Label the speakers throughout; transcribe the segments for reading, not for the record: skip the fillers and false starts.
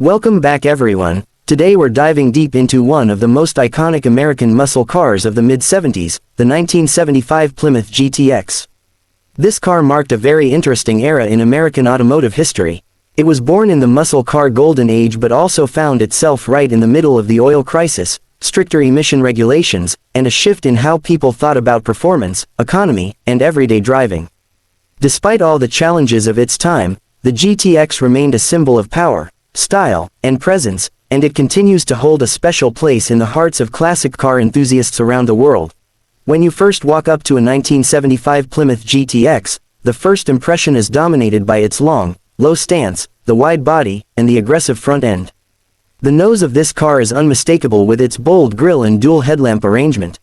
Speaker 1: Welcome back everyone. Today we're diving deep into one of the most iconic American muscle cars of the mid-70s, the 1975 Plymouth GTX. This car marked a very interesting era in American automotive history. It was born in the muscle car golden age but also found itself right in the middle of the oil crisis, stricter emission regulations, and a shift in how people thought about performance, economy, and everyday driving. Despite all the challenges of its time, the GTX remained a symbol of power, style, and presence, and it continues to hold a special place in the hearts of classic car enthusiasts around the world. When you first walk up to a 1975 Plymouth GTX, the first impression is dominated by its long, low stance, the wide body, and the aggressive front end. The nose of this car is unmistakable with its bold grille and dual headlamp arrangement.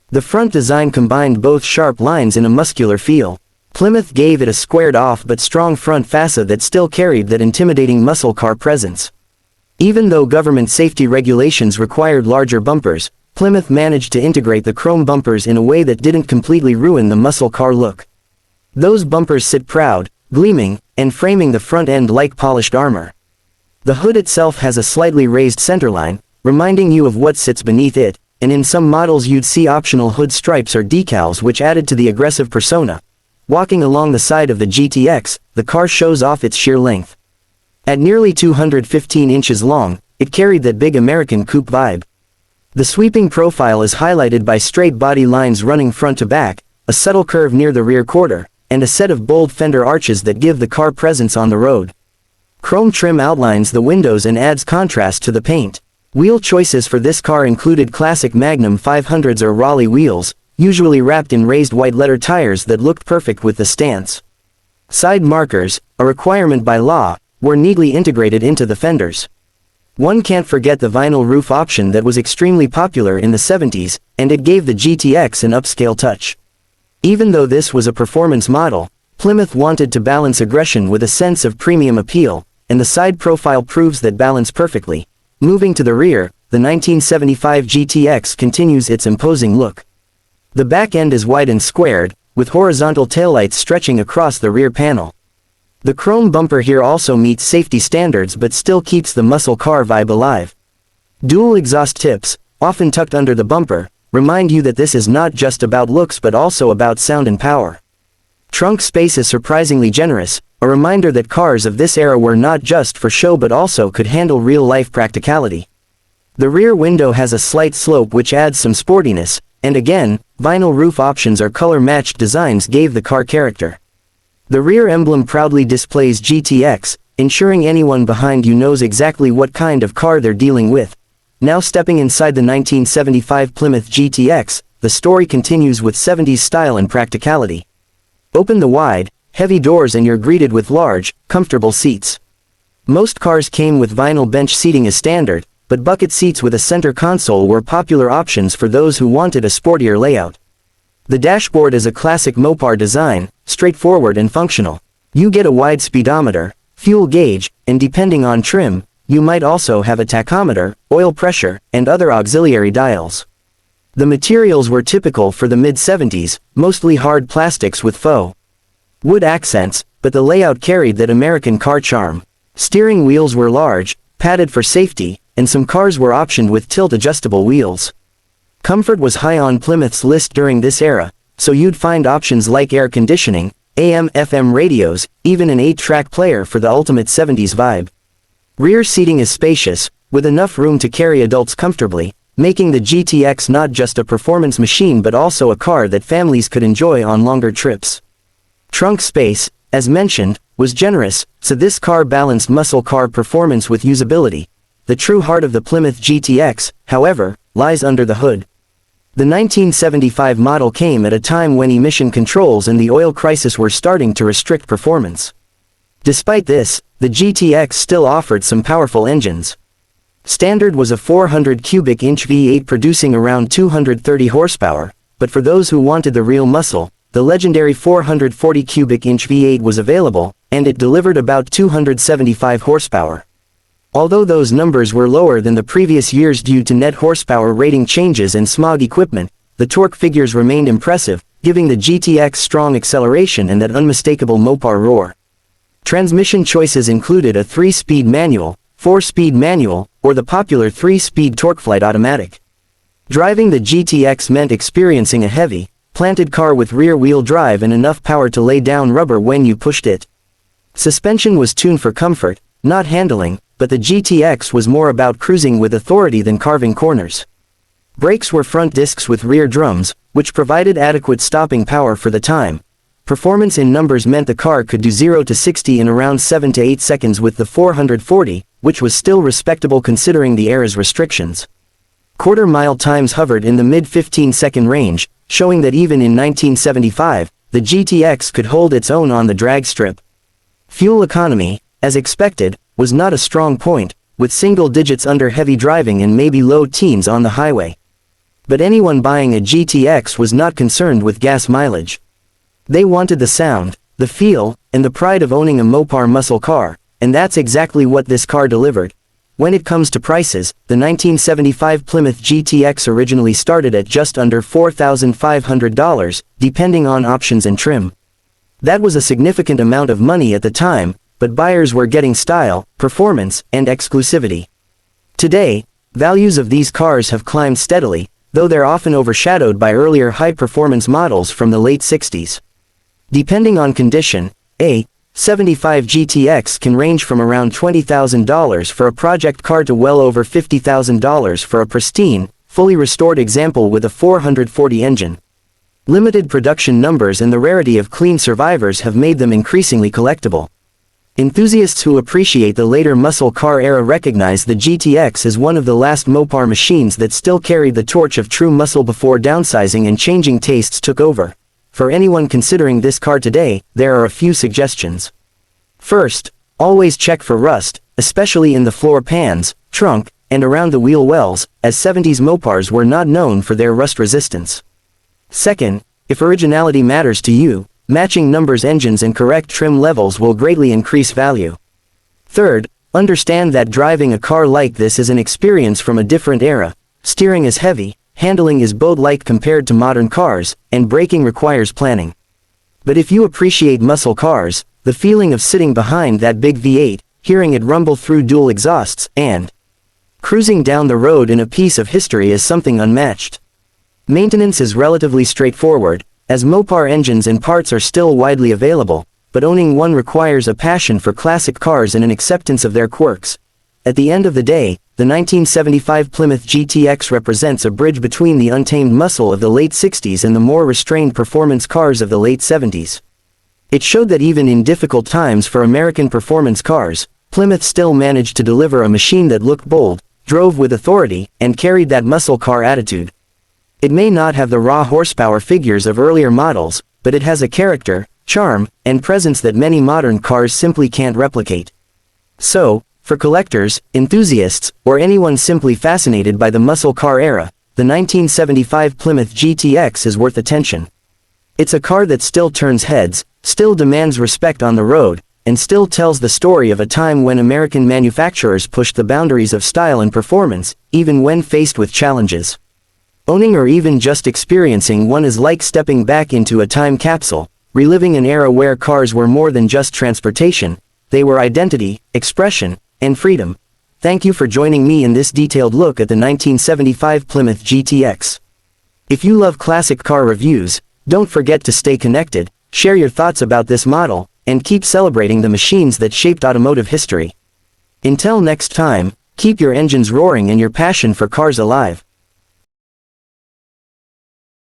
Speaker 1: The front design combined both sharp lines and a muscular feel. Plymouth gave it a squared-off but strong front fascia that still carried that intimidating muscle car presence. Even though government safety regulations required larger bumpers, Plymouth managed to integrate the chrome bumpers in a way that didn't completely ruin the muscle car look. Those bumpers sit proud, gleaming, and framing the front end like polished armor. The hood itself has a slightly raised centerline, reminding you of what sits beneath it, and in some models you'd see optional hood stripes or decals which added to the aggressive persona. Walking along the side of the GTX, the car shows off its sheer length. At nearly 215 inches long, it carried that big American coupe vibe. The sweeping profile is highlighted by straight body lines running front to back, a subtle curve near the rear quarter, and a set of bold fender arches that give the car presence on the road. Chrome trim outlines the windows and adds contrast to the paint. Wheel choices for this car included classic Magnum 500s or Raleigh wheels, usually wrapped in raised white leather tires that looked perfect with the stance. Side markers, a requirement by law, were neatly integrated into the fenders. One can't forget the vinyl roof option that was extremely popular in the 70s, and it gave the GTX an upscale touch. Even though this was a performance model, Plymouth wanted to balance aggression with a sense of premium appeal, and the side profile proves that balance perfectly. Moving to the rear, the 1975 GTX continues its imposing look. The back end is wide and squared, with horizontal taillights stretching across the rear panel. The chrome bumper here also meets safety standards but still keeps the muscle car vibe alive. Dual exhaust tips, often tucked under the bumper, remind you that this is not just about looks but also about sound and power. Trunk space is surprisingly generous, a reminder that cars of this era were not just for show but also could handle real-life practicality. The rear window has a slight slope which adds some sportiness, and again, vinyl roof options or color-matched designs gave the car character. The rear emblem proudly displays GTX, ensuring anyone behind you knows exactly what kind of car they're dealing with. Now stepping inside the 1975 Plymouth GTX, the story continues with 70s style and practicality. Open the wide, heavy doors and you're greeted with large, comfortable seats. Most cars came with vinyl bench seating as standard, but bucket seats with a center console were popular options for those who wanted a sportier layout. The dashboard is a classic Mopar design, straightforward and functional. You get a wide speedometer, fuel gauge, and depending on trim, you might also have a tachometer, oil pressure, and other auxiliary dials. The materials were typical for the mid-70s, mostly hard plastics with faux wood accents, but the layout carried that American car charm. Steering wheels were large, padded for safety, and some cars were optioned with tilt-adjustable wheels. Comfort was high on Plymouth's list during this era, so you'd find options like air conditioning, AM/FM radios, even an 8-track player for the ultimate 70s vibe. Rear seating is spacious, with enough room to carry adults comfortably, making the GTX not just a performance machine but also a car that families could enjoy on longer trips. Trunk space, as mentioned, was generous, so this car balanced muscle car performance with usability. The true heart of the Plymouth GTX, however, lies under the hood. The 1975 model came at a time when emission controls and the oil crisis were starting to restrict performance. Despite this, the GTX still offered some powerful engines. Standard was a 400 cubic inch V8 producing around 230 horsepower, but for those who wanted the real muscle, the legendary 440 cubic inch V8 was available, and it delivered about 275 horsepower. Although those numbers were lower than the previous years due to net horsepower rating changes and smog equipment, the torque figures remained impressive, giving the GTX strong acceleration and that unmistakable Mopar roar. Transmission choices included a 3-speed manual, 4-speed manual, or the popular 3-speed TorqueFlite automatic. Driving the GTX meant experiencing a heavy, planted car with rear-wheel drive and enough power to lay down rubber when you pushed it. Suspension was tuned for comfort, not handling, but the GTX was more about cruising with authority than carving corners. Brakes were front discs with rear drums, which provided adequate stopping power for the time. Performance in numbers meant the car could do 0 to 60 in around 7 to 8 seconds with the 440, which was still respectable considering the era's restrictions. Quarter-mile times hovered in the mid-15-second range, showing that even in 1975, the GTX could hold its own on the drag strip. Fuel economy, as expected, was not a strong point, with single digits under heavy driving and maybe low teens on the highway. But anyone buying a GTX was not concerned with gas mileage. They wanted the sound, the feel, and the pride of owning a Mopar muscle car, and that's exactly what this car delivered. When it comes to prices, the 1975 Plymouth GTX originally started at just under $4,500, depending on options and trim. That was a significant amount of money at the time, but buyers were getting style, performance, and exclusivity. Today, values of these cars have climbed steadily, though they're often overshadowed by earlier high-performance models from the late 60s. Depending on condition, a 75 GTX can range from around $20,000 for a project car to well over $50,000 for a pristine, fully restored example with a 440 engine. Limited production numbers and the rarity of clean survivors have made them increasingly collectible. Enthusiasts who appreciate the later muscle car era recognize the GTX as one of the last Mopar machines that still carried the torch of true muscle before downsizing and changing tastes took over. For anyone considering this car today, there are a few suggestions. First, always check for rust, especially in the floor pans, trunk, and around the wheel wells, as 70s Mopars were not known for their rust resistance. Second, if originality matters to you, matching numbers engines and correct trim levels will greatly increase value. Third, understand that driving a car like this is an experience from a different era. Steering is heavy, handling is boat-like compared to modern cars, and braking requires planning. But if you appreciate muscle cars, the feeling of sitting behind that big V8, hearing it rumble through dual exhausts, and cruising down the road in a piece of history is something unmatched. Maintenance is relatively straightforward, as Mopar engines and parts are still widely available, but owning one requires a passion for classic cars and an acceptance of their quirks. At the end of the day, the 1975 Plymouth GTX represents a bridge between the untamed muscle of the late 60s and the more restrained performance cars of the late 70s. It showed that even in difficult times for American performance cars, Plymouth still managed to deliver a machine that looked bold, drove with authority, and carried that muscle car attitude. It may not have the raw horsepower figures of earlier models, but it has a character, charm, and presence that many modern cars simply can't replicate. So, for collectors, enthusiasts, or anyone simply fascinated by the muscle car era, the 1975 Plymouth GTX is worth attention. It's a car that still turns heads, still demands respect on the road, and still tells the story of a time when American manufacturers pushed the boundaries of style and performance, even when faced with challenges. Owning or even just experiencing one is like stepping back into a time capsule, reliving an era where cars were more than just transportation, they were identity, expression, and freedom. Thank you for joining me in this detailed look at the 1975 Plymouth GTX. If you love classic car reviews, don't forget to stay connected, share your thoughts about this model, and keep celebrating the machines that shaped automotive history. Until next time, keep your engines roaring and your passion for cars alive.